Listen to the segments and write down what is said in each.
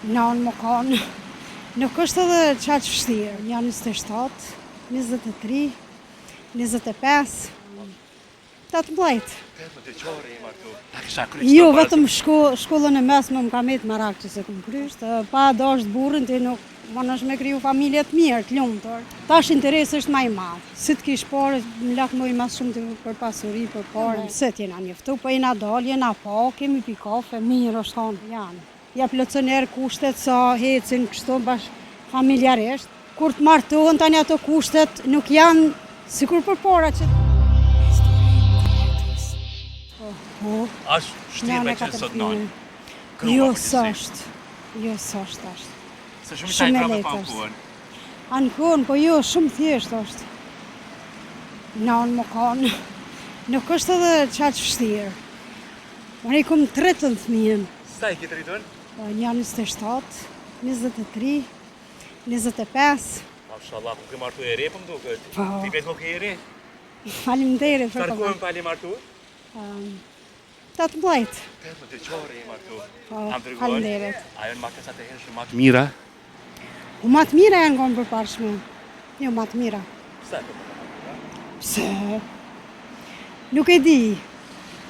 Nanë më kanë. Nuk është edhe qaq vështirë. Janë 27, 23, 25, 18. Jo, vetëm shkollën e mesme më ka met marak që se këm krysht. Pa dasht burrin të nuk më nësh me kriju familje të mirë, të lumtur. Tash interesi është më i madh. Si të kish parë, më lak më i mas shumë për pasuri, për parë. Se t'jena njeftu, po jena dal, jena pa, kemi pi kafe, mirë është kanë, janë. Ja plotësoner kushtet sa hecin kështu bash familjarisht. Kur të martohen tani ato kushtet nuk janë sikur përpara që Ashtë shtirë me që sot nënë? Jo, s'është. Jo, s'është ashtë. Se shumë i taj grave pa ankuën? Ankuën, po jo, shumë thjesht është. Nënë më kanë. Nuk është edhe qaq vështirë. Unë i kom 30 fëmijën. Sa i kitë rritën? Një 27, 23, 25. Mashallah, ku ke martu e re për më duket? Po. Ti vetë më ke e re? Faleminderit për Çfarë të kohën pali martu? 18. 18 vjeçare i martu. Po, Am treguar? faleminderit. Ajo në makesat e herë shumë më të mira? U më të mira janë konë përparshme. Jo, më të mira. Pse? Pse? Nuk e di.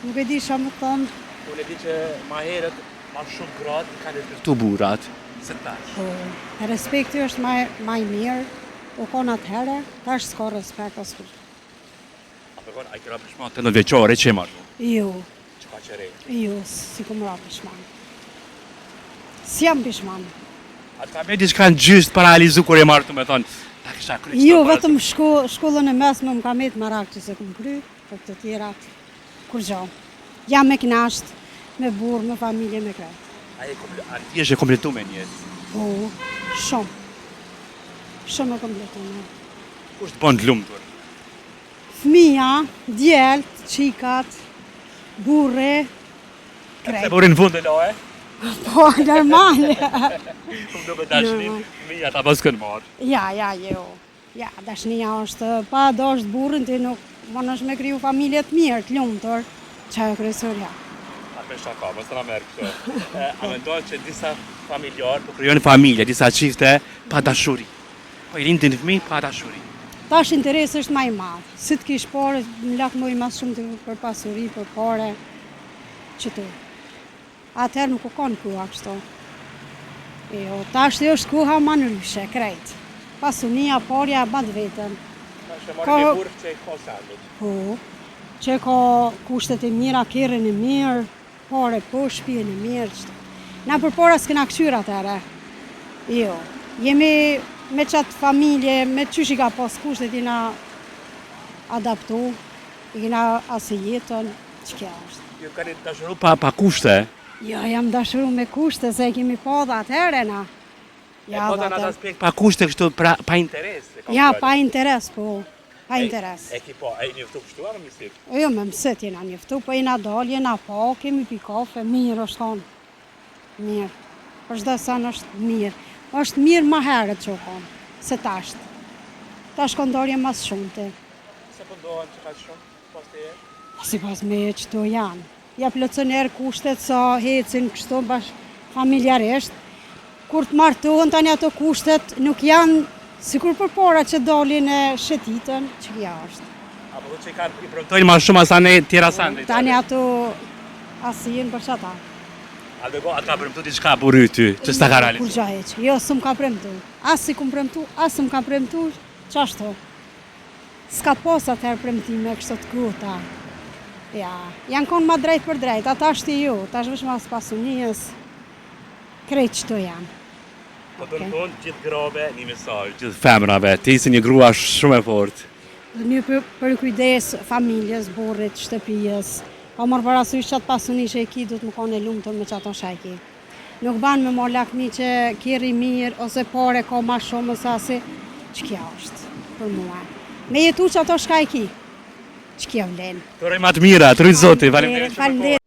Nuk e di sa më thonë. Unë e di që ma herët ma shumë gratë kanë respektu burat. Se tash. Po, respekti është më i mirë. U konë atëherë, tash s'ka respekt askush. A përkon, a i kira përshma 18 vjeçare që e martu? Jo, Që ka qërej? jo, si kom ra pishman. Si jam pishman. A të ka me diçka në gjystë para realizu kur e martu me thonë, ta kisha kry Jo, vetëm shkollën e mesme më ka met marak që se kom kry, për të tjerat, kur gjo. Jam me knasht, me burë, me familje, me krejt. A ti është e kompletu me njetë? Po, shumë. Shumë e kompletume. Kush të bënë të lumëtur? Fëmija, djelët, qikat, burre, Se krejt. burin në fund e loje? Po, normale. Më do me dashnin, fëmija ta pas kënë marë. Ja, jo. Ja, dashnia është pa dasht burrin ti nuk më nësh me kriju familje të mirë, të lumtur. Qa e kryesorja. A me shaka, mos të na merë kështë. A me ndonë që disa familjarë po kryojnë familje, disa qifte pa dashuri. Po i rinë të fëmijë pa dashuri. Tash interesi është më i madh. Si të kish parë, më lak më i mas shumë për pasuri, për pare, qëtu. Atëherë nuk u kanë kuha kështu. Jo, tash është kuha më ndryshe, krejt. Pasunia, parja, band vetën. Që marrë një burë që e ka sandit. Po, që ka kushtet e mira, kerën e mirë, pare po, shtëpinë e mirë. Qëtu. Na përpara s'kena këshyr atëherë. Jo, jemi me qatë familje, me qysh i ka pas kushtet i na adaptu, i kena asë jetën, që kja është. Ju ka një dashuru pa kushte. Ja, jam dashuru me kushte, se kemi pa dhe atëherë na. Ja, po të në atë aspekt pa kushte kështu pa interes. Ja, pa interes, po. Pa interes. E ki po, e i njëftu kështu anë mësit? Jo, me mësit jena njëftu, po jena dal, jena pa, kemi pi kafe, mirë është konë. Mirë. Për shdo sanë është mirë. është mirë ma herët që u konë, se tashtë. Tash kondarje mas shumë të. Se pëndohen që ka shumë, pas të jetë? Si pas me qëto janë. Ja plotësoner kushtet sa hecin kështu bash familjarisht. Kur të martohen tani ato kushtet nuk janë sikur përpara që dalin e shetitën, që kja është. Apo do që i premtojnë ma shumë asa ne tjera sande? Tani ato asin për qata. Albego, atë ka premtu diçka burri ty, që s'ta ka realizu? Kur gja heq, jo, s'm ka premtu. As si kum premtu, as s'm ka premtu, qashtu. S'ka pas atëherë premtime kështu të kruta. Ja, janë konë ma drejt për drejt, ata është ju, ta është vëshma së pasunijës, krejt qëto janë. Po të në tonë gjithë grave një mesazh, gjithë femrave, ti si një grua shumë e fortë. Dhe një për kujdes familjes, burrit, shtëpijës, pa mërë parasysh qatë pasuni që e ki, du të më kone lumëtur me qato shajki. Nuk banë me marrë lakmi që kjeri mirë, ose pare ka ma shumë, ose asi, që kja është për mua. Me jetu që ato shkajki, që kja vlenë. Tore ma të mira, të rritë zoti, faleminderit.